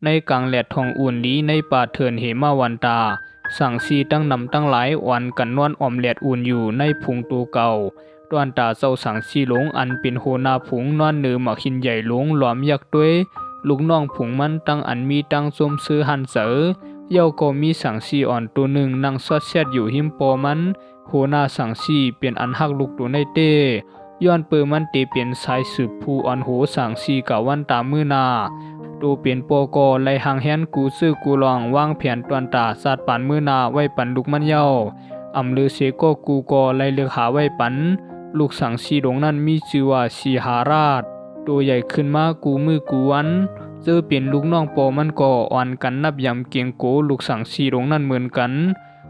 ในกลางแหลดทองอุ่นลีในป่าเถินเหมาวันตาสั่งซีตั้งนำตั้งหลายวันกันนวนออมแหลดอุ่นอยู่ในพุงตูเก่าตวนตาเจ้าสั่งซีหลงอันเป็นโหนาผุงนอนเนือหมาขินใหญ่หลงหลอมยักด้วยลูกน้องผุงมันตั้งอันมีตั้งสมซื้อหันเสอเย้าก็มีสั่งซีอ่อนตัวหนึ่งนั่งซอดแซดอยู่หิมปอมันโหนาสั่งซีเปลี่ยนอันหักลูกตัวในเต้ย้อนเปิมันเตเปลี่ยนสายสืบผู้อ่อนโหสั่งซีกะวันตามือนาตูเปลี่ยนโปโกไลหางแฮนกูซื้อกูลองวางแผนตวนตาสาดปันมือนาไว้ปันลูกมันเย้าอำลือเสโกกูโกไลเลือกหาไว้ปันลูกสังสีหลงนั้นมีชื่อว่าสีหาราชตัวใหญ่ขึ้นมากูมือกูวันเจอเปลี่ยนลูกน้องปอมันก็อ่อนกันนับยำเกียงโกลูกสังสีหลงนั้นเหมือนกัน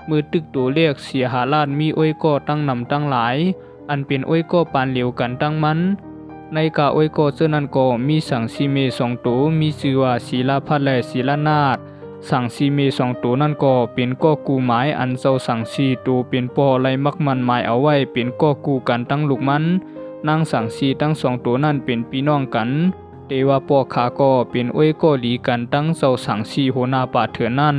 มือตึกตัวเรียกสีหาราชมีอ้อยก็ตั้งนำตั้งหลายอันเป็นอ้อยก็ปานเหลียวกันตั้งมันในกาอ้อยก็เจอนั้นก็มีสังสีเมสองตัวมีชื่อว่าศีลาพัดและศีลานาถสังสีเมสองตัวนั่นก็เป็นก็กูหมายอันเจ้าสังสีตัวเป็นปอไลมักมันหมายเอาไว้เป็นก็กูกันตั้งลูกมันนางสังสีทั้งสองตัวนั่นเป็นพี่น้องกันเตว่าปอขาก็เป็นอ้อยก็หลีกันตั้งเจ้าสังสีโหนาป่าเถื่อนนั่น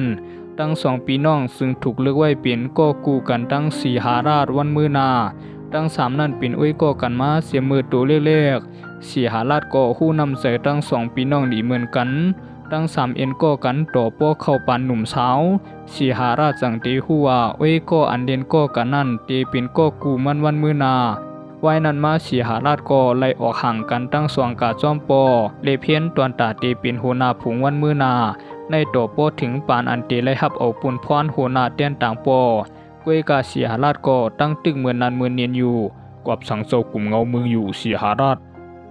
ตั้งสองพี่น้องซึ่งถูกเลือกไว้เป็นก็กูกันตั้งสีหาราชวันมือนาตั้งสามนั่นเป็นอ้อยก็กันมาเสียมือตัวเล็กๆสีหาราชก็หู้นำใส่ตั้งสองพี่น้องดีเหมือนกันตั้งสามเอ็นก็กันต่อป้อเข้าปันหนุ่มสาวสีหาราชจังเตหูว่าอ้อยก็อันเด่นก็กันนั่นเตเป็นก็กูมันวันมือนาไว้นั้นมาสีหาราชก็ไล่ออกห่างกันตั้งสองกาจอมปอเลเพียนตวนตาเตเป็นโหนาผงวันมือนาในต่อป้อถึงปานอันเตไล่ฮับเอาปุ่นพรโหนาเตียนต่างปอกวยกาสีหาราชก็ตั้งตึกเหมือนนันเหมือนเนียนอยู่กวบสังโซกลุ่มเงามืออยู่สีหาราช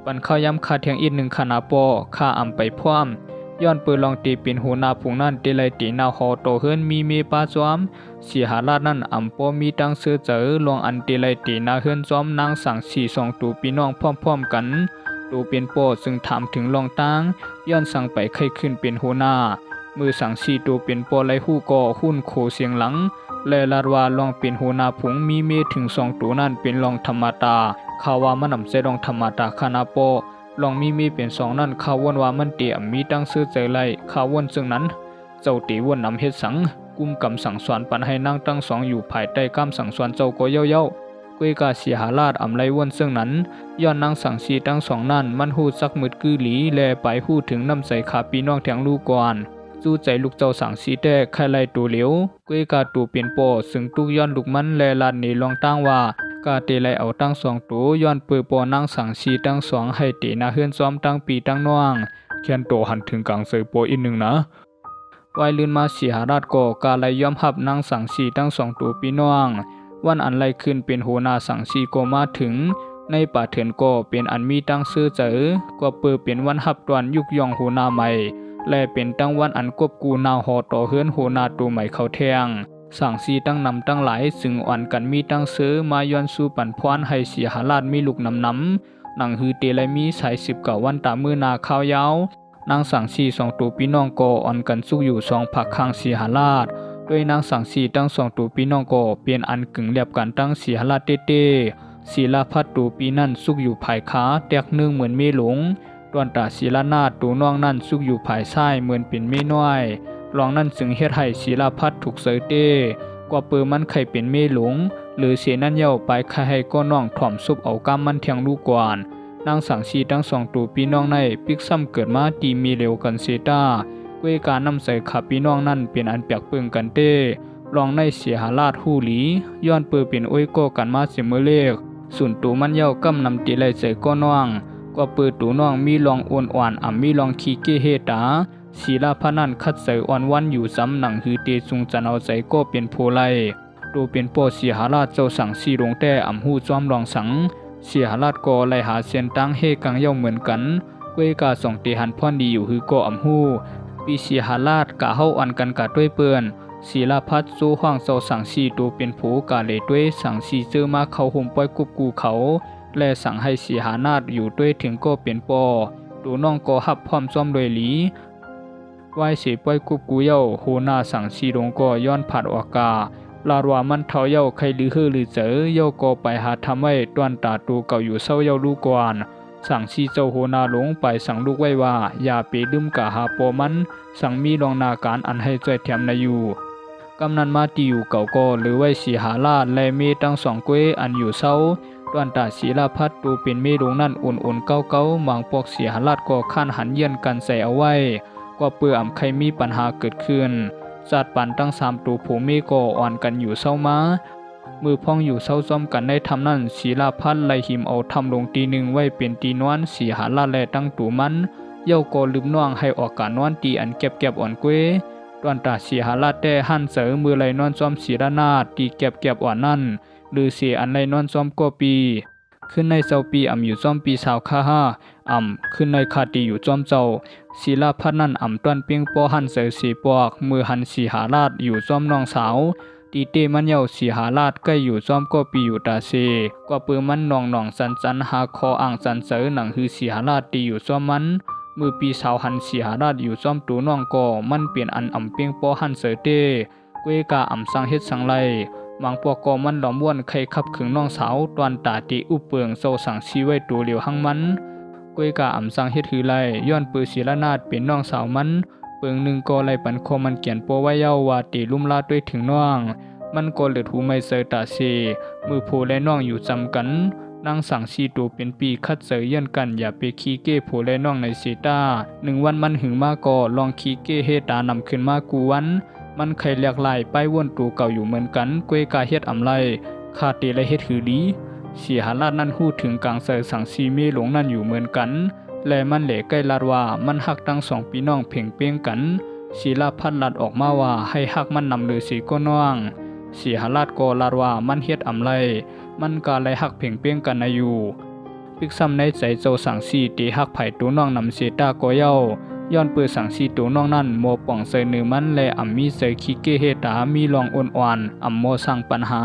ปันข้าย้ำคาเทียงอีกหนึ่งขนาปอข้าอำไปพร้อมย้อนเปิดลองตีเป็นหัวหน้าผงนั่นเตไลตีนาหอโตเฮินมีเมปาจอมสีหาราชนั่นอำปอมีตั้งเสือเจอลองอันเตไลตีนาเฮินจอมนางสั่งสี่สองตูพี่น้องพร้อมๆกันตูเป็นโปซึ่งถามถึงลองตั้งย้อนสั่งไปไข้ขึ้นเป็นหัวหน้ามือสั่งสี่ตูเป็นโปไลหู้ก่อหุ้นโคเสียงหลังและลาดว่าลองเป็นหัวหน้าผงมีเมถึงสองตัวนั่นเป็นลองธรรมตาข่าวว่ามันนำใจลองธรรมตาคณาโปลองมีเป็นสองนั่นข่าววนว่ามันเตียมมีตั้งซื้อใจไล่ข่าววนซึ่งนั้นเจ้าตีวนนำเฮ็ดสังกุมกำสั่งสอนปันให้นั่งตั้งสองอยู่ภายใต้กำสั่งสอนเจ้าก็เย้ากุยกาสีหาราชอำไลวนซึ่งนั้นย้อนนั่งสั่งสีตั้งสองนั่นมันหูซักมืดกือหลีแลไปหูถึงน้ำใสขาปีน้องแทงลูกก่อนจู้ใจลูกเจ้าสั่งสีแต่ใครไล่ตัวเหลียวกุยกาตูเปลี่ยนโปซึ่งตุกย้อนลูกมันแลลานนี่ลองตั้งว่ากาเตไลเอาตั้งสองตัวย้อนเปือปอนั่งสั่งชีตั้งสองให้เตนาเฮือนซ้อมตั้งปีตั้งน่วงเขียนโตหันถึงกลางเสยโปอีกหนึ่งนะไว้ลื่นมาสีหาราชก็กาไลย่อมหับนั่งสั่งชีตั้งสองตัวปีน่วงวันอันไลขึ้นเป็นโหนาสั่งชีก็มาถึงในป่าเถื่อนก็เป็นอันมีตั้งซื้อเจอก็เปิดเป็นวันหับตวนยุกยองโหนาใหม่และเป็นตั้งวันอันกบกูนาวหอต่อเฮือนโหนาตัวใหม่เขาแทงสั่งซีตั้งนำตั้งหลายซึ่งอ่อนกันมีตั้งซื้อมาย้อนสู่ปันพรให้เสียหาราชมีลูกนำหนังฮือเตไลมีสาย19วันตามือนาข้าวยาวนางสั่งซีสองตัวพี่น้องก็อ่อนกันสู้อยู่สองผักข้างเสียหาราชด้วยนางสั่งซีตั้งสองตัวพี่น้องก็เปลี่ยนอันกึ่งเรียบกันตั้งเสียหาราชเต้ศีลาพัดตัวปีนั่นสุกอยู่ภายขาแตกนึ่งเหมือนเมหลงตวนตาศีลานาตัวน้องนั่นสุกอยู่ภายซ้ายเหมือนเป็นเมน้อยลองนั่นจึงเฮ็ดให้ศีลาพัดถูกเสยเต้กว่าเปิมันไข่เป็นเมหลงหรือเสนั่นเย้าไปไข่ให้ก็น้องถ่อมซุบเอากำมันเทียงลูกกว่านนางสังชีทั้งสองตัวพี่น้องในปิกซ้ำเกิดมาตีมีเร็วกันเซตาเวยการนำใส่ขับพี่น้องนั่นเป็นอันเปียกเปิงกันเต้ลองในเสียหาราชหู้หลีย้อนเปิดเป็นอ้อยก็กันมาเสมอเลขส่วนตัวมันเย้ากำนำตีไหลใส่ก็น้องก็เปิดตัวน้องมีลองอ้วนอ่อนมีลองขี้เกเฮตาศีลาพนันคัดใส่อ่อนวันอยู่ซ้ำหนังฮือเตซุงจันเอาใจก็เป็นโพไลดูเป็นโปเสียหาราชเจ้าสั่งสีลงแต่หู้จอมรองสังเสียหาราชก็ไล่หาเส้นตั้งเฮกังเย้าเหมือนกันกวยกาส่งเตหันพ่อนดีอยู่ฮือก็หู้ปีเสียหาราชกะเฮาอ่อนกันกะด้วยเปื้อนศีลาพัดสู้ห้องเจ้าสั่งสีตัวเป็นผูกาเลยด้วยสั่งสีเจอมาเขาห่มปล่อยกุบกูเขาและสั่งให้เสียหานาฏอยู่ด้วยถึงก็เป็นปอตัวน้องก็หับพร้อมซ้อมโดยหลีไหวเสียป้อยกุบกูเย้าโหนาสั่งสีลงก็ย้อนผัดอากาลาดว่ามันเท่าเย้าใครลือฮือหรือเจอเย้าก็ไปหาทำไว้ต้วนตาตูเก่าอยู่เศร้าเย้าลูกกวน สั่งซีเจ้าโหนาหลงไปสั่งลูกไว้ว่าอย่าไปลืมกะหาปอมันสั่งมีรองนาการอันให้จ่วยแถมนาอยู่กำนันมาตีอยู่เก่าก็หรือไว้สีหาลาดและเมตั้งสองเกวยอันอยู่เศร้าตวนตาศีลาพัดตูเป็นเมลงนั่นอุ่นๆเก้าๆมังปอกเสียหลาดก็ข้านหันเยี่ยนกันใส่เอาไว้ก็เปื่อใครมีปัญหาเกิดขึ้นจัดปันตั้ง3ตูผูเมก็อ่อนกันอยู่เศร้ามามือพองอยู่เศร้าซ้อมกันได้ทำนั่นศีลาพัดไล่หิมเอาทำลงตีหนึ่งไว้เป็นตีนวนสีหาลาดและตั้งตูมันเย่าก็ลืมน่วงให้ออกการนวนตีอันเก็บอ่อนเกวยตวนตาสีหาลาดแต่หันเสือมือไล่นอนซ้อมศีลานาตีเก็บอ่อนนั่นหรือเสียอันไล่นอนซ้อมก็ปีขึ้นในเจ้าปีอยู่ซ้อมปีสาวค่าขึ้นในคาตีอยู่จอมเจ้าศีลาพัดนั่นต้นเปียงปอหันเสือสีปอกมือหันสีหาลาดอยู่จอมน้องสาวตีเตมันเยาสีหาลาดใกล้อยู่จอมก็ปีอยู่ตาเซก็ปือมันนองสันหาคออ่างสันเสือหนังฮือสีหาลาดตีอยู่จอมมันมือปีสาวหันสีหาลาดอยู่จอมตูน้องก็มันเปลี่ยนอันเปียงปอหันเสือเตกวยกาสังเฮ็ดสังไลมังปอกก็มันหลอมว่วนใครขับขึงน้องสาวตอนตาตีอุเปิงโซสังชีไว้ตัวเหลียวหังมันกวยกาสังเฮ็ดหือไลย้อนปือศิลนาดเป็นน้องสาวมันเปิงหนึ่งก็ไลปันคอมันเขียนโปไว้เย้าว่าตีลุ่มลาด้วยถึงน้องมันก็เลือดหูไม่เสยตาเซมือโพและน้องอยู่จำกันนางสั่งซีตัวเป็นปีคัดเสยเยี่ยนกันอย่าไปขี้เก้โพและน้องในเซตา1 วันมันหึงมาก็ลองขี้เก้เฮตานำขึ้นมากูวันมันไขเลียกลายไปว่นตูเก่าอยู่เหมือนกันกวยกาเฮ็ดไรคาตีและเฮ็ดหือดีเสียหาลาดนั่นหู้ถึงกลางเสยสั่งซีเมหลงนั่นอยู่เหมือนกันและมันเหล่ใกล้ลาดว่ามันหักทั้ง2พี่น้องเพ่งเป้งกันศีลาพัดลัดออกมาว่าให้หักมันนำหรือสีก็น้องเสียหาลาดก็ลาดว่ามันเฮ็ดไรมันกาเลยหักเพ่งเป้งกันนาอยู่ปิกซ้ำในใจเจ้าสั่งซีตีหักไผ่ตัวน้องนำเสตาก็เย้าย้อนเปิดสั่งซีตัวน้องนั่นโมป่องเสยนือมันและมีเสยขี้เกเฮตามีลองอ่อนโมสั่งปัญหา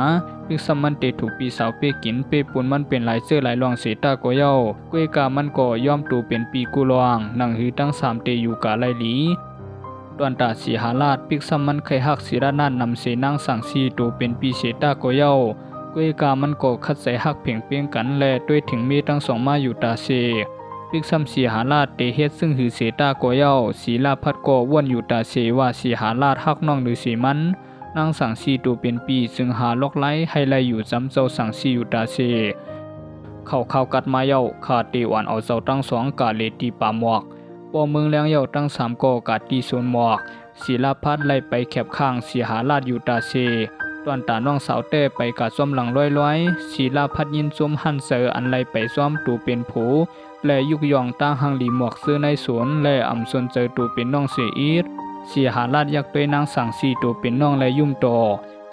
พิกซัมมันเตถูกปีสาวเปกินเปปุนมันเป็นหลายเสื้อหลายลองเสตาก็เย้ากวยกามันก็ย่อมตูเป็นปีกุลองนั่งหือตั้ง3เตอยู่กาไลหลีตอนตาสีหาลาดพิกซัมมันเคยหักศิรานาดนำเสนั่งสั่งซีตัวเป็นปีเสตาก็เย้ากวยกามันก็คัดใส่หักเพ่งเปียงกันและด้วยถึงมีทั้ง2มาอยู่ตาเซปิกซัมสีหาลาดเตเฮ็ดซึ่งหือเสตาก็เย้าศีลาพัดก็ว่นอยู่ตาเสว่าสีหาลาดหักน้องหรือสีมันนางสั่งซีตัวเป็นปีซึ่งหาลอกไล่ให้ไล่อยู่จำเจ้าสั่งซีอยู่ตาเซเข้ากัดมาเย้าขาดตีหวานเอาเจ้าตั้ง2กาเลตีป่าหมอกปอเมืองแรงเย้าตั้ง3ก็กาตีโซนหมอกศีลาพัดไล่ไปแคบข้างสีหาลาดอยู่ตาเซตอนตาน้องสาวเต้ไปกะซ้อมหลังร้อยศีลาพัดยินซ้มหันเสออันไล่ไปซ้อมตูเป็นผูและยุกยองตั้งหังหลีหมวกซื้อในสวนและสนเจอตูเป็นน้องเสียอีดเสียหาลาดยักด้วยนางสั่งซีตูเป็นน้องและยุ่มต่อ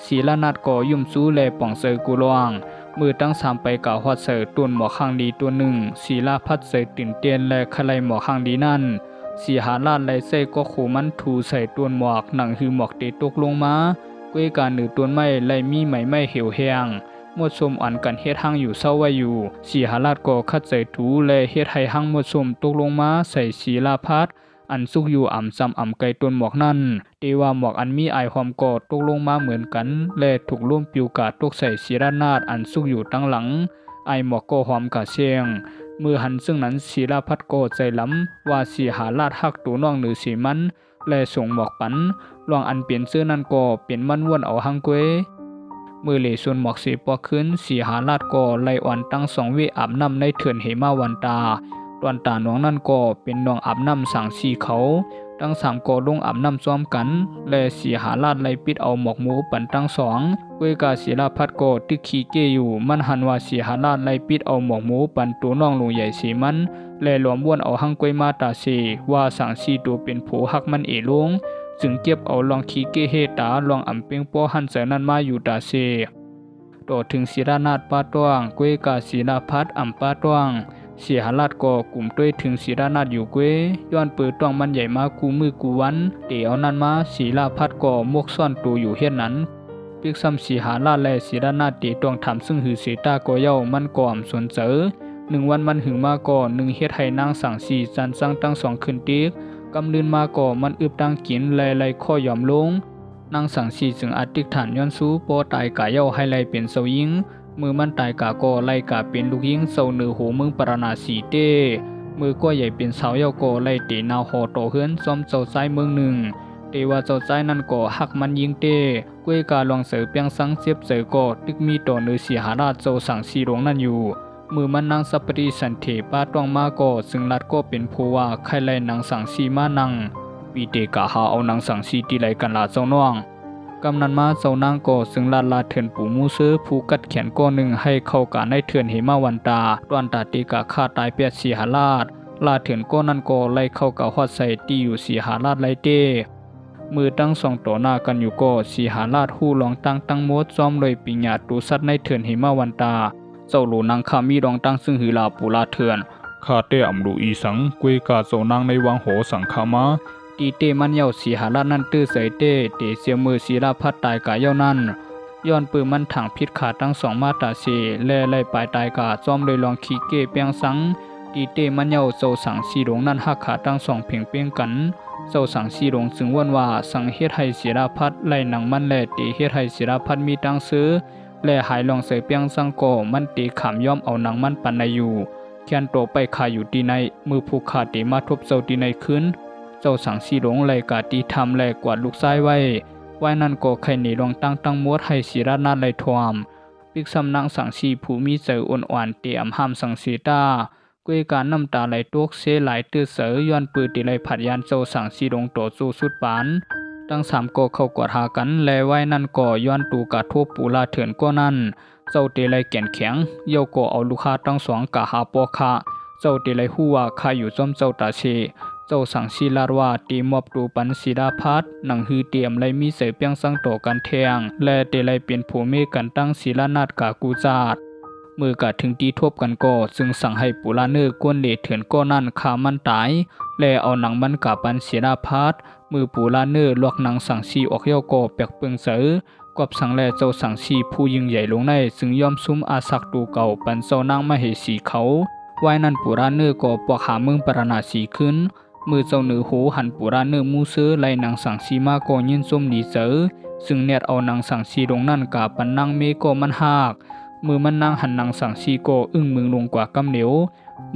ศีลานาดก่อยุ่มซู้และป่องเสอกุลวงมือตั้ง3ไปกะฮอดเสอตุนหมอกหังดีตัวหนึ่งศีลาพัดเสอตื่นเตียนและคลายหมอกหังดีนั่นเสียหาลาดและเสก็ขู่มันถูใส่ตัวหมอกหนังหือหมอกเตตกลงมากวยการหรือตัวไม้และมีไหมไม่เหี่ยวแห้งหมดสมอันกันเฮ็ดหั่งอยู่เศร้าไว้อยู่สีหาลาดก็คัดใส่ถูและเฮ็ดให้หั่งหมดสมตกลงมาใส่ศีลาพัดอันสุกอยู่ซ้ำไกลต้นหมอกนั่นเตว่าหมอกอันมีไอหอมก็ตกลงมาเหมือนกันและถูกร่วมปิวกาตกใส่ศีลานาดอันสุกอยู่ตั้งหลังไอหมอกก็หอมกะเสียงมือหันซึ่งนั้นศีลาพัดก็ใจล้ำว่าสีหาลาดหักตัวน้องหรือสีมันและส่งหมอกปันลองอันเปลี่ยนเสื้อนั่นก็เป็นมันวนเอาหังเกวมือเหลส่วนหมอกสีปอขึ้นสีหาลาดก็ไล่อ่อนตั้ง2วิอาบน้ำในเถื่อนเหมาวันตาตอนตาน้องนั่นก็เป็นน้องอาบน้ำสั่งสีเขาตั้ง3ก็ลงอาบน้ำซ้อมกันและสีหาลาดไล่ปิดเอาหมอกหมูปันตั้ง2เวกาศิลาพัดก็ตึกขี้เกอยู่มันหันว่าสีหาลาดไล่ปิดเอาหมอกหมูปันตัวน้องลงใหญ่สีมันและหลวมวนเอาหังกวยมาตาเสว่าสั่งสีตัวเป็นผู้หักมันเอลงจึงเก็บเอาลองขี้เกเฮตาลองเปียงปอหันเสนั้นมาอยู่ตาเซต่อถึงศิรานาดป้าต้วงกวยกาศิลาพัดป้าต้วงเสียหาลาดก็กลุ่มด้วยถึงศิรานาดอยู่กวยย้อนเปิดต้วงมันใหญ่มากูมือกูวันเตเอานั้นมาศิลาพัดก็มกซ่อนตัวอยู่เฮ็ดนั้นปิกซ้ำสีหาลาดและศิรานาดเตต้วงทำซึ่งหือเสตาก็เย้ามันก่อสนเจอ1 วันมันหึงมาก่อ1เฮ็ดให้นางสั่งสีจันสั่งตั้ง2ขึ้นติ๊กกำลืนมาก่อมันอึบตั้งกินไล่ข้อยอมลงนางสั่งสีจึงอาติกฐานย้อนสู้โปตายกะเย้าให้ไล่เป็นเสายิง มือมันตายกาก็ไล่กาเป็นลูกยิงเศร้าเนือหูเมืองปราณาสีเต้มือก็ใหญ่เป็นสาวเยาก็ไล่เตนาวหอโตเฮือนซ้อมเจ้าซ้ายเมืองหนึ่งเตว่าเจ้าซ้ายนั่นก็หักมันยิงเต้ก้วยกาลองเสือเปียงสังเสียบเสือก็ตึกมีต่อเนือเสียหาราชเจ้าสังสีหลงนั่นอยู่มือมันนางสัปริสันเถป้าต้องมาก็ซึ่งรัดก็เป็นผู้ว่าใครไล่นางสังสีมานังปีเตกะหาเอานางสังสีตีไล่กันลาเจ้าน้องกำนันมาเจ้านางก็ซึ่งลาเถื่อนปู่มูซื้อผู้กัดแขนก้อนหนึ่งให้เข้าการในเถื่อนเหมาวันตาตวนตาตีกะฆ่าตายเปียสีหาราชลาเถื่อนก้อนนั้นก็ไล่เข้ากับฮอดใส่ตีอยู่สีหาราชไล่เต้มือตั้งสองต่อหน้ากันอยู่ก็สีหาราชหู้ลองตั้งมดซ้อมเลยปิญญาตูสัตในเถื่อนเหมาวันตาเจ้าหลูนางคามีรองตั้งซึ่งหือลาปูลาเถื่อนข้าเต้อำรูอีสังกวยกาเจ้านางในวังโหสังคามาตีเต้มันเย้าสีหาราชนั่นตื้อใส่เต้เตเสียมือศีลาพัดตายกาเย้านั่นย้อนปืนมันถังพิษขาตั้งสองมาตาเสแล่ไล่ปลายตายกาซ้อมเลยลองขี้เก้เปียงสังตีเต้มันเย้าเจ้าสังสีหลงนั่นหักขาตั้งสองเพ่งเปียงกันเจ้าสังสีหลงซึ่งวันว่าสังเฮ็ดให้ศีลาพัดไล่หนังมันแล่เตเฮ็ดให้ศีลาพัดมีตั้งซื้อและหายลองเสยเปียงสังโกมันตีขามย่อมเอาหนังมันปันในอยู่แค้นโตไปคาอยู่ที่ในมือผู้ขาตีมาทบเจ้าที่ในคืนเจ้าสังสีหลงไล่กาตีทำแลกวาดลูกซ้ายไว้นั่นก็ใครหนีลองตั้งมวดให้ศีรานาไล่ทวมปิกสำนักสังสีผู้มีเสืออ่อนเตรียมห้ามสังสีตากวยการน้ำตาไหลตวกเสหลายตื้อเสือย้อนปืนตีไล่ผัดยานเจ้าสังสีหลงโตสู้สุดปานตั้งสามก็เข้ากอดหากันแลไว้นั่นก็ย้อนตูกาทั่วปูลาเถื่อนก็นั่นเจ้าเตไลแก่นแข็งเย่าก็เอาลูกค้าตั้งสองกะหาปอคาเจ้าเตไลหัวคาอยู่ซ้อมเจ้าตาเชเจ้าสังสีลาดว่าตีมอบตูปันศิลาพัดหนังฮือเตรียมไลมีเสยเปียงสังโตกันแทงและเตไลเป็นผู้เมกันตั้งศิลานาดกากูจาดมือกะถึงตีทบกันก็ซึ่งสั่งให้ปูลาเนอร์กวนเลเถื่อนก็นั่นขามันตายและเอาหนังมันกาปันศิลาพัดมือปูลาเนอร์ลวกหนังสังสีออกเย่าก็แปกเปิงเสือกอบสังแลเจ้าสังสีผู้ยิ่งใหญ่ลงในซึ่งย่อมซุ้มอาศักตูเก่าปันเจ้านางมาเหสีเขาไว้นั่นปูลาเนอร์ก็ปอกหาเมืองปราณาสีขึ้นมือเจ้าเหนือหูหันปูราเนื้อมูเสือไล่นางสังสีมาก็ยินส้มดีเสือซึ่งเน็ตเอานางสังสีลงนั่นกาปันนางเมก็มันหากมือมันนางหันนางสังสีก็มึงลงกว่ากำเหนียว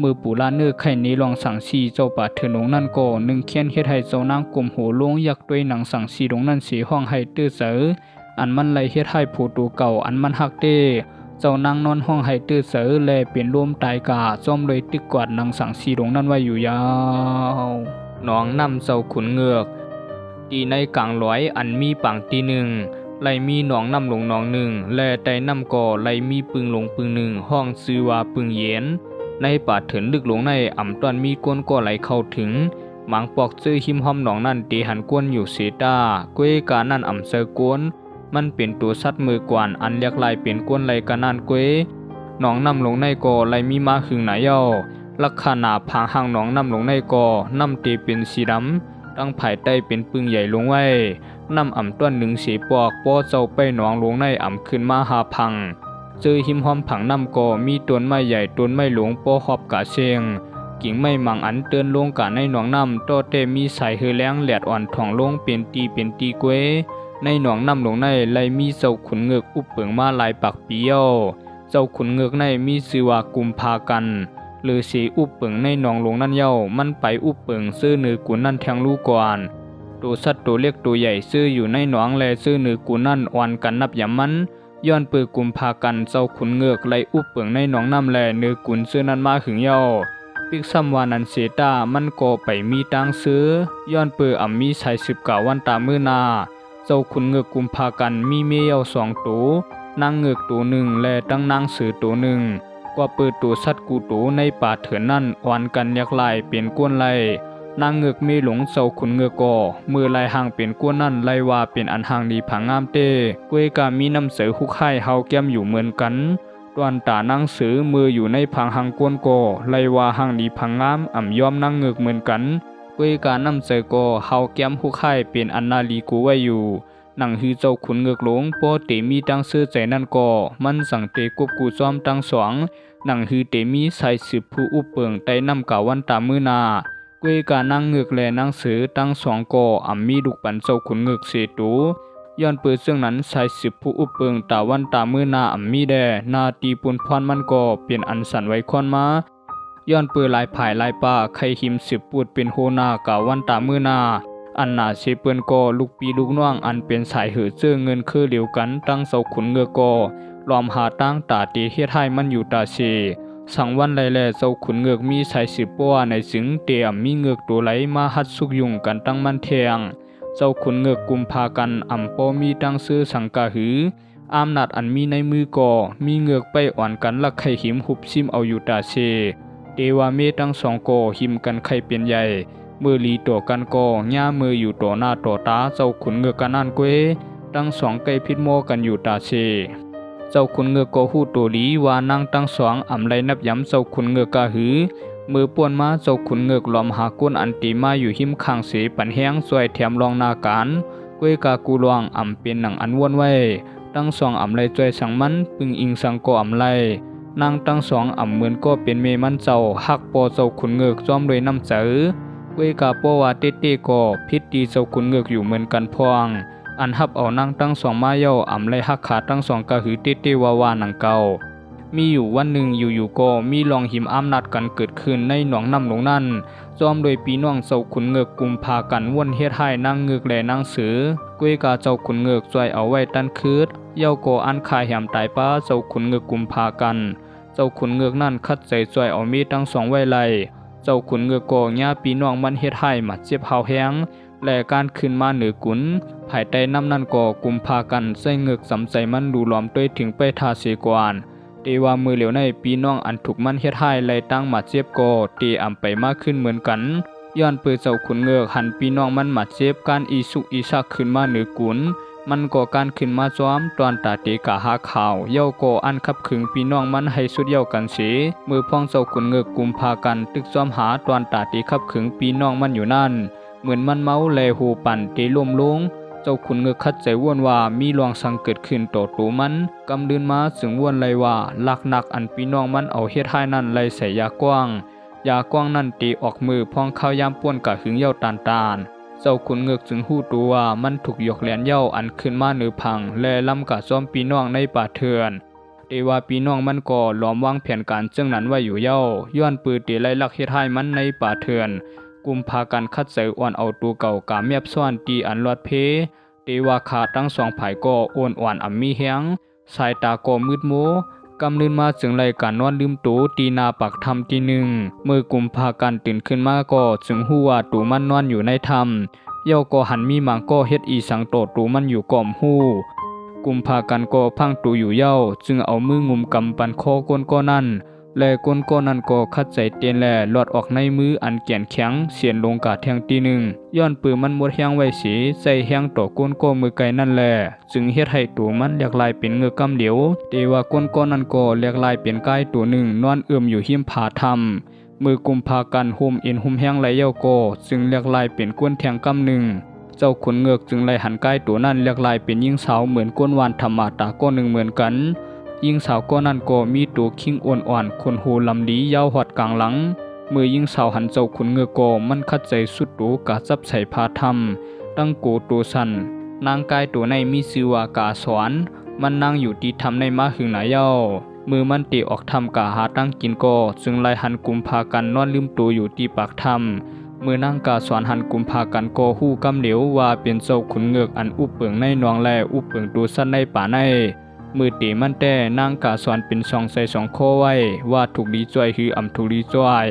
มือปูราเนื้อไข่นี้ลองสังสีเจ้าป่าเถื่อนลงนั่นก็หนึ่งเขียนเฮ็ดให้เจ้านางกลมโหลงยักด้วยนางสังสีลงนั่นสีห้องให้ตื้อเสืออันมันไล่เฮ็ดให้ผู้ตูเก่าอันมันหักเต้เจ้านางนอนห้องให้ตื้อเสือแลเปลี่ยนร่วมตายกาจ้อมเลยตึกกวาดนางสังสีลงนั่นไว้อยู่ยาวน้องน้ำเจ้าขุนเงือกตีในกลางร้อยอันมีปังตีหนึ่งไลมีหนองน้ำหลงหนองหนึ่งและไตน้ำก่อไลมีปึงหลงปึงหนึ่งห้องซื้อว่าปึงเย็นในป่าเถินลึกหลงในอ่ำตอนมีก้นก็ไหลเข้าถึงหมังปอกซื้อหิมห้อมหนองนั่นตีหันก้นอยู่เสตากวยกานั่นอ่ำเซอก้นมันเป็นตัวสัตว์มือกวนอันเรียกลายเป็นก้นไหลกานั่นกวยหนองน้ำหลงในก่อไลมีมาหึงหนาเย้าลักษณะผางหางหนองน้ำลงในก่อน้ำเตเป็นสีดำตั้งภายใต้เป็นปึงใหญ่ลงไว้น้ำอ่ำต้นหนึ่งสีปอกป้อเจ้าไปหนองลงในอ่ำขึ้นมาหาพังเจอหิมหอมผังน้ำก่อมีต้นไม้ใหญ่ต้นไม้หลวงป้อหอบกะเชียงกิ่งไม้มังอันเตือนลงกะในหนองน้ำโตเตมีสายเฮือแรงแหลดอ่อนถ่องลงเป็นตีกวยในหนองน้ำลงในไหลมีเจ้าขุนเงือกอุบเปิงมาลายปักเปียวเจ้าขุนเงือกในมีชื่อว่ากุมภากันหรือสีอุบเปิงในหนองหลงนั่นเย้ามันไปอุบเปิงซื้อเนือกุนนั่นแทงลูกก่อนตัวสัตว์ตัวเล็กตัวใหญ่ซื้ออยู่ในหนองแลซื้อเนือกุนนั่นอ่อนกันนับอย่ามันย้อนปือกุมภากันเจ้าขุนเงือกไล่อุบเปิงในหนองน้ำแลเนือกุนซื้อนั้นมาหึงเย้าปิกซัมวานันเสตามันก็ไปมีตังซื้อย้อนปืออ่ำมีชาย19วันตามือนาเจ้าขุนเงือกกุมภากันมีเมีย2 ตัวนางเงือกตัวหนึ่งและตั้งนางสือตัวหนึ่งกว่าเปิดตัวสัตว์กูตูในป่าเถื่อนนั่นอ่อนกันยักลายเป็นก้นไลนางเงือกมีหลงเจ้าขุนเงือกก่อมือลายห่างเป็นก้นนั่นไลว่าเป็นอันห่างดีผังงามเต้กวยกามีน้ำเสือหุกไข่เฮาแก้มอยู่เหมือนกันตวนตานางสือมืออยู่ในผังห่างก้นก่อไลว่าห่างดีผังงามอ่ำยอมนางเงือกเหมือนกันกวยกาน้ำเสือก่อเฮาแก้มหุกไข่เป็นอันนาลีกูไว้อยู่หนังฮือเจ้าขุนเงือกหลงโปเตมีตั้งซื้อใจนั่นก่อมันสั่งเตกบกูซ้อมตั้งสองหนังฮือเตมีใส่สืบผู้อุบเปิงไตน้ำเก่าวันตามือนากวยกานั่งเงือกแลนั่งสือตั้ง2 ก่ออ่ำมีดุกปันเจ้าขุนเงือกเสตู ย้อนปืนซึ่งนั้นใช้สืบผู้อุปเปิงตาวันตามือนาอ่ำมีแดนาตีปุนพรมันก็เปลี่ยนอันสันไว้ค่อนมาย้อนปืนลายผายลายป่าใครหิมสืบปูดเป็นโฮนากาวันตามือนาอันนาเชเปินก็ลูกปีลูกน้องอันเป็นสายหือเจื้อเงินคือเหลียวกันตั้งเสาขุนเงือก็ลอมหาตั้งตาตีเฮ็ดให้มันอยู่ตาเชสังวันไรแลเจ้าขุนเงือกมีสายสืบปัวในสึงเตียมมีเงือกตัวไหลมาหัดสุกยุงกันตั้งมันเทียงเจ้าขุนเงือกกุมพากันอ่ำปอมีตั้งซื้อสังกาหืออำนาจอันมีในมือก่อมีเงือกไปอ่อนกันลักไข่หิมหุบซิมเอาอยู่ตาเชเทวาเมตั้งสองก่อหิมกันไข่เป็นใหญ่มือลีตัวกันก่อย่ามืออยู่ต่อหน้าต่อตาเจ้าขุนเงือกกันนั่นเกวตั้งสองไก่พิษโมกันอยู่ตาเชเจ้าขุนเงือกก็ฮู้ตัวลีว่านั่งตั้งสองอ่ำไรนับย้ำเจ้าขุนเงือกกาหือมือป่วนมาเจ้าขุนเงือกล้อมหาก้นอันตีมาอยู่หิมข้างเสปันแห้งสวยแถมรองนาการก้วยกากูลวงอ่ำเป็นหนังอันวนไว้ตั้งสองอ่ำไรจอยสังมันปึงอิงสังก็อ่ำไรนางตั้งสองอ่ำเหมือนก็เป็นเมมันเจ้าหักปอเจ้าขุนเงือกจอมด้วยน้ำเสือก้วยกาปอว่าเต้เต้ก็พิษดีเจ้าขุนเงือกอยู่เหมือนกันพวงอันฮับเอานางตั้งสองมาเย้าอ่ำไรหักขาตั้งสองกะหือเต้เต้วาวาหนังเก่ามีอยู่วันหนึ่งอยู่ๆก็มีลองหิมอ้ำนัดกันเกิดขึ้นในหนองน้ำหลงนั่นจอมโดยปีน้องเจ้าขุนเงือกกุมพากันว่นเฮ็ดให้นางเงือกแลนางเสือก้วยกาเจ้าขุนเงือกจอยเอาไว้ตันคืดเย้าก็อันคายแหมตายป้าเจ้าขุนเงือกกุมพากันเจ้าขุนเงือกนั่นคัดใจจอยเอามีดทั้งสองไว้ไล่เจ้าขุนเงือกก็ย่าปีน้องมันเฮ็ดให้หมัดเจ็บเฮาแห้งและการขึ้นมาเหนือกุนภายใต้น้ำนั่นก็กุมพากันใส่เงือกสำใจมันดูหลอมด้วยถึงไปทาเสกวนเตว่ามือเหลียวในปีน้องอันถูกมันเฮ็ดให้ไล่ตั้งหมัดเจ็บก็ตีอ่ำไปมากขึ้นเหมือนกันย้อนเปิดเจ้าขุนเงือกหันปีน้องมันหมัดเจ็บการอีสุกอีซักขึ้นมาเหนือกุนมันก็การขึ้นมาซ้อมตอนตาเตกะหาข่าวเย้าก็อันขับขึงปีน้องมันให้สุดเย้ากันเสียมือพ้องเจ้าขุนเงือกกุมพากันตึกซ้อมหาตอนตาเตขับขึงปีน้องมันอยู่นั่นเหมือนมันเมาแลหูปั่นเตล่มลงเจ้าขุนเงือกคัดใจว่นว่ามีลองสังเกิดขึ้นต่อตัวมันกำดืนมาสึงว่นเลยว่าลักหนักอันปีน้องมันเอาเฮ็ดให้นั่นเลยใส่ยากว้างนั่นตีออกมือพ้องเข้ายามป่วนกะหึงเย้าตานเจ้าขุนเงือกจึงหู้ตัวว่ามันถูกยกแหลนเย้าอันขึ้นมาเหนือพังและลำกะซ้อมปีน้องในป่าเถื่อนเตว่าปีน้องมันก็ล้อมวางแผนการจึงนั้นไว้อยู่เย้าย้อนปืนตีไล่ลักเฮ็ดให้มันในป่าเถื่อนกุมพากันคัดใส่อ่อนเอาตัวเก่ากาเมียบซ่อนตีอันลอดเพเตว่าขาตั้งสองผายก็โอนอ่อนอ่ำมีแห้งสายตาก็มืดโมกำลืนมาจึงไล่การนอนลืมตูตีนาปักทำตีหนึ่งมือกุมพากันตื่นขึ้นมาก็จึงหู้ว่าตูมันนอนอยู่ในธรรมเย้าก็หันมีมังก็เฮ็ดอีสังโตตูมันอยู่ก่อมหู้กุมพากันก็พังตูอยู่เย้าจึงเอามืองุมกำปันคอก้นก็นั่นและก้นก็นั่นก็คัดใจเตียนแลหลอดออกในมืออันแก่นแข็งเสียนลงกาแทงตีหนึ่งย้อนปืนมันหมดแห้งไว้สีใส่แห้งต่อก้นก็มือไกลนั่นแหละจึงเฮ็ดให้ตัวมันเรียกลายเป็นเงือกกำเดียวเตว่าก้นก็นั่นก็เรียกลายเป็นกายตัวหนึ่งนอนเอื้อมอยู่หิมผาธรรมมือกุมพากันห่มเอ็นห่มแห้งไหลเย้าก็จึงเรียกลายเป็นก้นแทงกำหนึ่งเจ้าขุนเงือกจึงไล่หันกายตัวนั้นเรียกลายเป็นหญิงสาวเหมือนก้นวานธรรมตาก้อนหนึ่งเหมือนกันหญิงสาวก้อนนั้นก็มีตัวคิงอ่อนๆคนหูลำดียาวหอดกลางหลังมือหญิงสาวหันเจ้าขุนเงือกก็มันคัดใจสุดตูกะจับใส่พาธรรมตั้งโกตัวสันนางกายตัวในมีชื่อว่ากาสวนมันนั่งอยู่ที่ทำในมาหึงหนาเย้ามือมันตีออกทำกะหาตั้งกินก็จึงไล่หันกุมพากันนอนลืมตัวอยู่ที่ปากธรรมมือนางกาสวนหันกุมพากันก็หู้กำเหลียวว่าเป็นเจ้าขุนเงือกอันอุบเปิงในหนองแลอุบเปิงตัวสั้นในป่าในมือตีมันแต่นางกาสวนเป็นสองใส่สองข้อไว้ว่าถูกดีจ้อยคือถูกดีจ้อย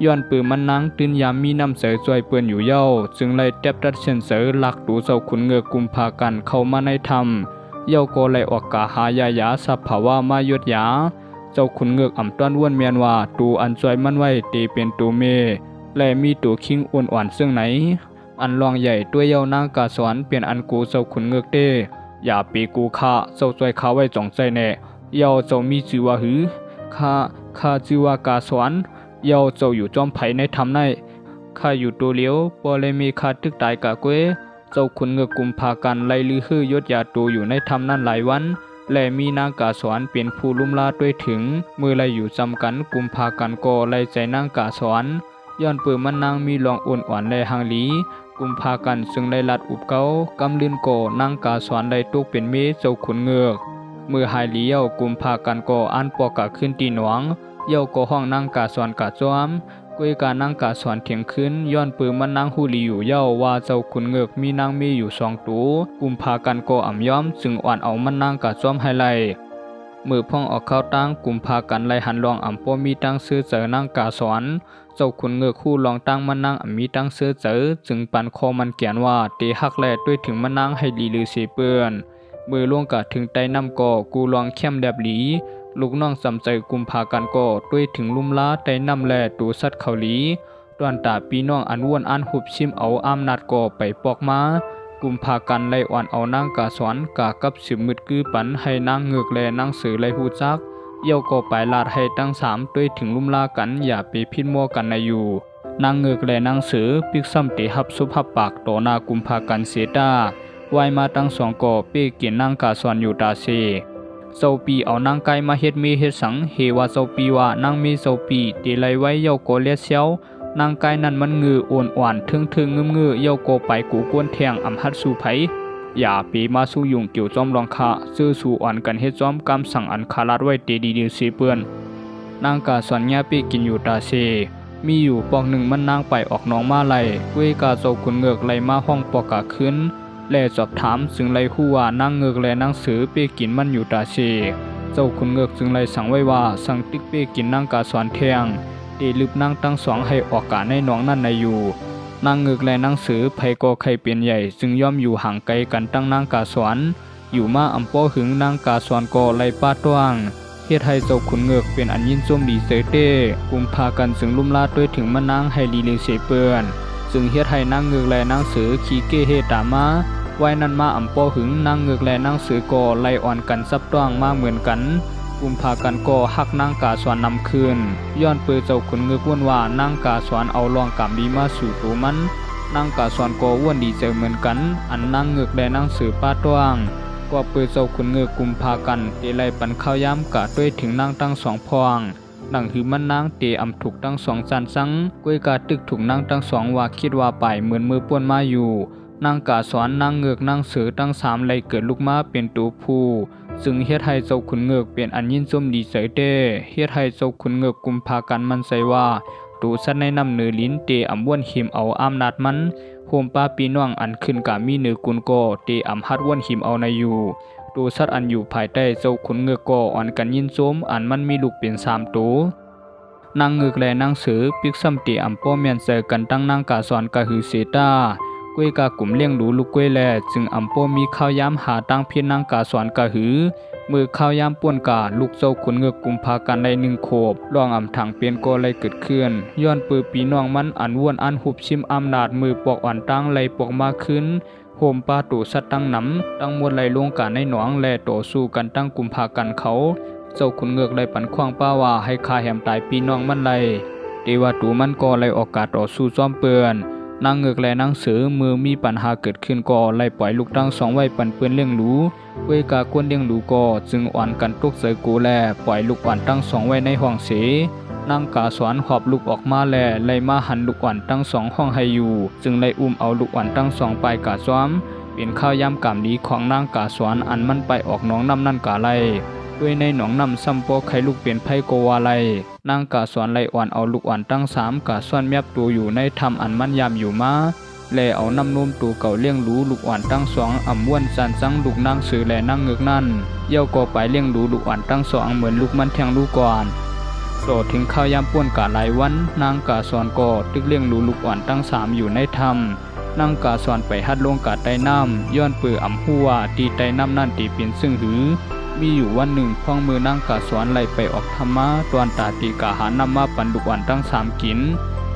ย้อนปืนมันนางตื่นยามมีน้ำเสือจ้อยเปื้อนอยู่เย้าจึงไล่เต็บตัดเส้นเสือหลักตูเจ้าขุนเงือกกุมพากันเข้ามาในธรรมเย้าก็ไล่ออกกาหายายาสับภาวะมายดยาเจ้าขุนเงือกต้อนว้วนเมียนว่าตูอันจ้อยมันไว้ตีเป็นตูเมและมีตัวคิงอ่อนๆซึ่งไหนอันรองใหญ่ตัวเย้านางกาสวนเปลี่ยนอันกูเจ้าขุนเงือกเต้อย่าปีกูข้าเจ้าจ้อยข้าไว้จงใจแน่เย้าเจ้ามีชื่อว่าหือข้าชื่อว่ากาสวนเย้าเจ้าอยู่จอมไผในธรรมในข้าอยู่ตัวเลี้ยวปอเลยมีข้าตึกตายกะเกวเจ้าขุนเงือกกุมพากันไล่ลือฮื้อยศยาตัวอยู่ในธรรมนั้นหลายวันและมีนางกาสวนเป็นผู้ลุ่มลาด้วยถึงมือไล่อยู่จำกันกุมพากันก็ไล่ใจนางกาสวน ย้อนปือมันนางมีลองอ่อนอ่อนและหังหลีกุมภากันซึ่งได้ลัดอุบเกากำลื่นก่อนางกาสวนได้ตุกเป็นเมเจ้าขุนเงือกมือหายเหลียวกุมภากันก่ออันปอกกะขึ้นตีหนวงเย่าก่อห้องนางกาสวนกะจ้อมกุยการนางกาสวนเถียงขึ้นย้อนปือมันนางฮูลีอยู่เย่าว่าเจ้าขุนเงือกมีนางมีอยู่2ตัวกุมภากันก่ออ่ำย้อมจึงอ่อนเอามันนางกาจ้อมให้ไล่มือพ่องออกเข้าตั้งกุมภากันไล่หันลองอ่ำป้อมีตั้งซื้อเจอนางกาสวนเจ้าขุนเงือกคู่ลองตั้งมันนางอ่ำมีตั้งซื้อเจอจึงปันคอมันเกียนว่าเตหักแลด้วยถึงมันนางให้ลีลือเสเปื้อนมือล่วงกะถึงไตน้ำก่อกูลองเข้มแดบหลีลูกน้องสำใจกุมภากันก่อด้วยถึงลุ่มล้าไตน้ำแลตูสัดเขาหลีตอนตาปีน้องอันวนอันหุบชิมเอาอำนาจก่อไปปอกมากุมภากันไล่อ่อนเอานางกาสวนกากับสืบมืดกือปันให้นางเงือกแลนางสือไล่หูจักเยี่ยวก่อไปลาดให้ตั้ง3ด้วยถึงลุ่มล้ากันอย่าไปพิดมัวกันในอยู่นางเงือกแลนางสือปิกซ้ำติหับซุบหับปากต่อหน้ากุมภากันเสียตาวายมาตั้ง2ก่อเป้กินนางกาสวนอยู่ตาเซเซาปีเอานางไก่มาเฮ็ดมีเฮ็ดสังเฮว่าเซาปีว่านางมีเซาปีตีไลไว้เย่าโกเลียเซียวนางไก่นั้นมันงืออ่อนอ่อนทึงงือเย่าโกไปกูกวนแทงอำหัดสู่ไผอย่าปีมาสู้ยุงเกี่ยวจอมรองคะซื้อสู่อ่อนกันเฮ็ดจอมกำสั่งอันคาลาดไว้เตดีดีสิเปื้อนนางกาสวนญาปีกินอยู่ตาเซมีอยู่ปอกหนึ่งมันนางไปออกน้องมาไลเว้ยกาโซขุนเงือกไลมาห้องปอกกะขึ้นและสอบถามซึ่งไลคู่ว่านางเงือกและนางสือเป้กินมันอยู่ตาเชเจ้าขุนเงือกจึงไลสั่งไว้ว่าสั่งติ๊กเป้กินนางกาสวนแทงเตลึบนางตั้ง2ให้ออกกาในหนองนั่นในอยู่นางเงือกและนางสือไผก็ใครเปลี่ยนใหญ่จึงย่อมอยู่ห่างไกลกันตั้งนางกาสวนอยู่มาอำป้อหึงนางกาสวนก็ไลป้าต้วงเฮ็ดให้เจ้าขุนเงือกเป็นอันยินส้มดีเสยเต้กุมพากันจึงลุ่มลาด้วยถึงมันนางให้ลีเลเสเปื้อนจึงเฮ็ดให้นางเงือกและนางสือขี้เก้เฮตามาไว้นั้นมาอำป้อหึงนางเงือกและนางสือก่อไล่อ่อนกันซับต้องมาเหมือนกันกุมภากันก่อหักนางกาสวนนำคืนย้อนเปือเจ้าขุนเงือกว่นว่านางกาสวนเอาลองกำดีมาสู่ตัวมันนางกาสวนก่อว่นดีเจอเหมือนกันอันนางเงือกและนางสือป้าต้วงก็เปือเจ้าขุนเงือกกุมภากันเตไลปันข้าวย้ำกะด้วยถึงนางตั้ง2พองดังหือมันนางเตอำถูกตั้ง2จันซังก้วยกาตึกถูกนางตั้ง2ว่าคิดว่าไปเหมือนมือป่วนมาอยู่นางกาสวนนางเงือกนางสือตั้ง3เลยเกิดลูกม้าเป็นตัวผู้ซึ่งเฮ็ดให้เจ้าขุนเงือกเป็นอันยินส้มดีเสยเต้เฮ็ดให้เจ้าขุนเงือกกุมภากันมันใส่ว่าตูสัตในน้ำเนือลิ้นเตอำว่นหิมเอาอำนาจมันโฮมป้าปีน้องอันขึ้นกามีเนือกุนโกเตอำฮัดว่นหิมเอาในอยู่ตูสัตอันอยู่ภายใต้เจ้าขุนเงือกก็อ่อนกันยินส้มอันมันมีลูกเป็น3ตัวนางเงือกและนางสือปิกซ้ำเตอำป้อเมียนเสยกันตั้งนางกาสวนกะหือเสตาก้วยกากลุ่มเลี้ยงดูลูกก้วยแลจึงอำโปมีข้าวยามหาตั้งเพียนนางกาสวนกะหือมือข้าวยามป่วนกาลูกเจ้าขุนเงือกกุมภากันได้1โขบลองอำถังเปลี่ยนก็เลยเกิดขึ้นย้อนปือปีน้องมันอันวนอันหุบชิมอำนาจมือปอกอ่อนตั้งไหลปอกมาขึ้นโฮมปาตูสัตตั้งน้ำตั้งมวลไหลลงกาในหนองและต่อสู้กันตั้งกุมภากันเขาเจ้าขุนเงือกเลยปันขว้างป้าว่าให้คาแหมตายปีน้องมันไหลเทว่าตูมันก็เลยออกกาต่อสู้ซ้อมเปือนนางเงือกและนางสือมือมีปัญหาเกิดขึ้นก็ไล่ปล่อยลูกตั้ง2ไว้ปันเปื้อนเลี้ยงหลูเว้ยกากวนเลี้ยงหลูก็จึงอ่อนกันตุกเสยกูแลปล่อยลูกอ่อนตั้ง2ไว้ในห้องเสนางกาสวนหอบลูกออกมาแลไล่มาหันลูกอ่อนตั้ง2ห้องให้อยู่จึงไล่เอาลูกอ่อนตั้ง2ไปกาซ้อมเป็นข้าวยามกำดีของนางกาสวนอันมันไปออกน้องน้ำนั่นกาไลด้วยในหนองน้ำซ้ำโปไข่ลูกเปลี่ยนไพ่โกวาไลนางกาสวนไลอ่อนเอาลูกอ่อนตั้ง3กาส่วนแมบตัวอยู่ในทำอันมันยามอยู่มาแลเอาน้ำนมตัวเก่าเลี้ยงรู้ลูกอ่อนตั้ง2อ่ำว่นสันซังลูกนางสือแลนางเงือกนั่นเย่าก็ไปเลี้ยงดูลูกอ่อนตั้ง2เหมือนลูกมันแทงลูกก่อนโตถึงข้าวยามป่วนกาหลายวันนางกาสวนก็ตึกเลี้ยงดูลูกอ่อนตั้ง3อยู่ในธรรมนางกาสวนไปฮัดลงกาใต้น้ำย้อนปืออำหัวตีใต้น้ำนั่นตีเป็นซึ่งหือมีอยู่วันหนึ่งพ่องมือนางกาสวนไหลไปออกธรรมะตอนตาตีกาหานำมาปันลูกอ่อนตั้ง3กิน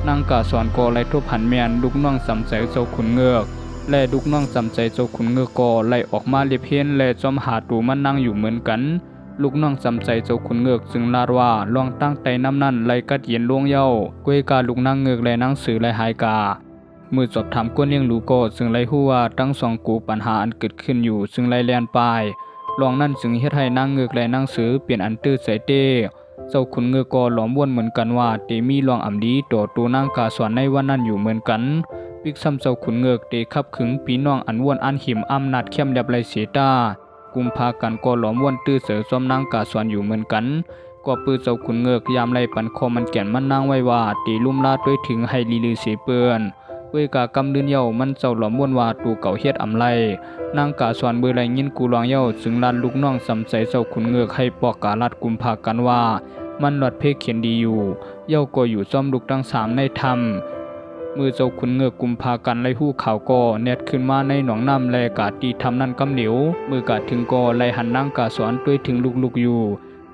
นางกาสวนก็ไล่ทุบหันเมียนลูกน้องสำใจเจ้าขุนเงือกและลูกน้องสำใจเจ้าขุนเงือกก็ไล่ออกมาเลียเพี้ยนและจอมหาตูมันนั่งอยู่เหมือนกันลูกน้องสำใจเจ้าขุนเงือกจึงลาดว่าลองตั้งไตน้ำนั่นไล่กัดเย็นล่วงเย้าก้วยกาลูกนางเงือกและนางสือไล่หายกามือสอบถามก้นเลี้ยงลูกก็จึงไล่ฮู้ว่าตั้ง2กูปัญหาอันเกิดขึ้นอยู่จึงไล่แลนปลายลองนั่นจึงเฮ็ดให้นางเงือกและนางสือเปลี่ยนอันตื้อใส่เต้ เจ้าขุนเงือกก็หลอมวนเหมือนกันว่าเตมีลองอำดีต่อตัวนางกาสวนในวันนั้นอยู่เหมือนกันปิกซ้ำเจ้าขุนเงือกเตขับขึงปีน้องอันวนอันหิมอำนาจเข้มเรียบไรเสียตากุมพากันก็หลอมวนตื้อเสือซ้อมนางกาสวนอยู่เหมือนกันก็ปื้อเจ้าขุนเงือกยามไรปันคอมันแก่นมันนางไว้ว่าตีลุ่มลาดด้วยถึงให้ลีลือเสียเปื้อนเว้ยกากำลืนเย้ามันเจ้าหลอมวนว่าตูเก่าเฮ็ดอำไรนางกาสวนเบื่อไรยินกูลองเย้าซึ่งลานลูกน้องสำใสเจ้าขุนเงือกให้ปอกกาลัดกุมพากันว่ามันหลอดเพกเขียนดีอยู่เย้าก็อยู่ซ่อมลูกทั้งสามในธรรมมือเจ้าขุนเงือกกุมพากันไล่หู้ข่าวก็เน็ดขึ้นมาในหนองน้ำแลกาตีทำนั่นกำเหนียวมือกาถึงก็ไล่หันนางกาสวนด้วยถึงลูกๆอยู่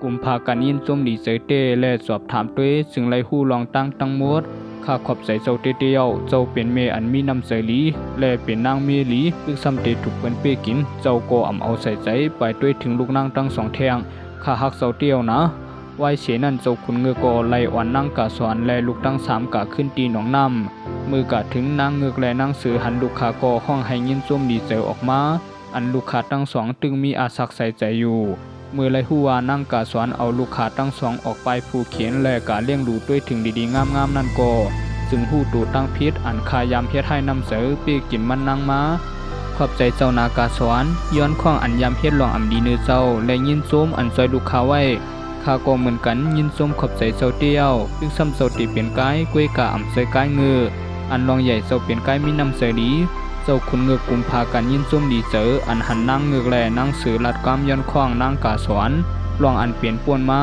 กุมพากันยินส้มดีเสยเต้และสอบถามด้วยซึ่งไล่หู้ลองตั้งทั้งหมดข้าขอบใส่เจ้าเตี้ยวเจ้าเป็นเมอันมีน้ำใสลีและเป็นนางเมลีพึกซ้ำเตถูกเป็นเป้กินเจ้าก็อ่ำเอาใส่ใจไปด้วยถึงลูกนางทั้งสองแทงข้าฮักเจ้าเตี้ยวนะไว้เฉนั่นเจ้าขุนเงือกก็ไล่อ่อนนางกาสวนและลูกทั้งสามกะขึ้นตีหนองน้ำมือกะถึงนางเงือกและนางเสือหันลูกค้าก็ห้องให้ยินส้มดีเสยออกมาอันลูกค้าทั้งสองตึงมีอาศักใส่ใจอยู่มือไล่หู้ว่านางกาสวนเอาลูกค้าทั้งสองออกไปผูกเขียนและกะเลี้ยงดูด้วยถึงดีๆงามๆนั่นก็ซึ่งหู้ตูตั้งพิษอันคายามเฮ็ดให้นำเสือปีกินมันนางมาขอบใจเจ้านากาสวนย้อนข้องอันยามเฮ็ดลองอำดีเนื้อเจ้าและยินส้มอันซอยลูกค้าไว้ข้าก็เหมือนกันยินส้มขอบใจเจ้าเตี้ยวซึ่งซ้ำเจ้าตีเปลี่ยนกายกล้วยกะอ่ำใส่กายเงืออันลองใหญ่เจ้าเปลี่ยนกายมีน้ำเสดีเจ้าขุนเงือกกุมพากันยินส้มดีเจออันหันนางเงือกแลนางสือลัดกามย้อนข้องนางกาสวนลองอันเปลี่ยนป่วนมา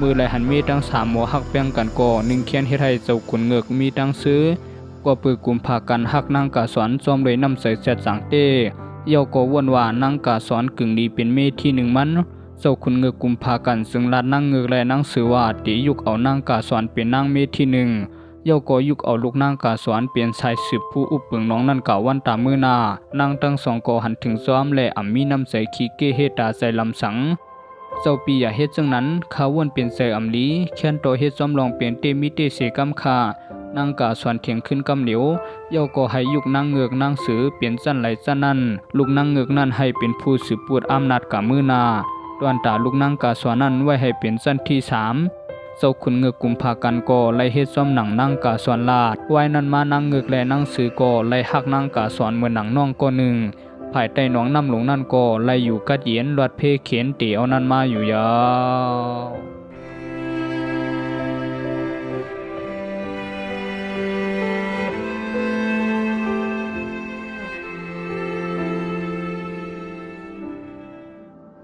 มือไหลหันมีทั้งสามหมอหักแป้งกันก่อหนึ่งเขียนเฮ็ดให้เจ้าขุนเงือกมีทั้งซื้อก็ปือกุมพากันหักนางกาสวนจอมเลยน้ำใสเสร็จสังเต้เย่าก็วนว่านางกาสวนกึ่งดีเป็นเมที่หนึ่งมันเจ้าขุนเงือกกุมพากันซึ่งลัดนางเงือกและนางสือว่าตียุกเอานางกาสวนเป็นนางเมที่หนึ่งเย่าก็ยุกเอาลูกนางกาสวนเปลี่ยนชายสืบผู้อุปเปิงน้องนั่นเก่าวันตามมือนานางทั้งสองก็หันถึงซ้อมและอ่ำมีน้ำใสขี้เกเฮตาใส่ลำสังเจ้าปีอย่าเฮ็ดจังนั้นข้าวนเปลี่ยนใส่อ่ำลีเขียนโตเฮ็ดซ้อมลองเปลี่ยนเตมิเตเสกำคานางกาสวนเถียงขึ้นกำเหลียวเย่าก็ให้ยุกนางเงือกนางสือเปลี่ยนจันไหลจันนั้นลูกนางเงือกนั้นให้เป็นผู้สืบปวดอำนาจกามือนาดวนตาลูกนางกาสวนนั้นไว้ให้เป็นจันที่สามเจ้าขุนเงือกกุมพากันก็ไล่เฮ็ดซ้อมหนังนางกาสวนลาดไว้นั้นมานางเงือกและนางสือก็ไล่หักนางกาสวนเหมือนหนังน้องก็หนึ่งภายใต้หนองน้ำหลงนั่นก็ไล่อยู่กัดเย็นรวดเพเขียนเตียวนั้นมาอยู่ยาว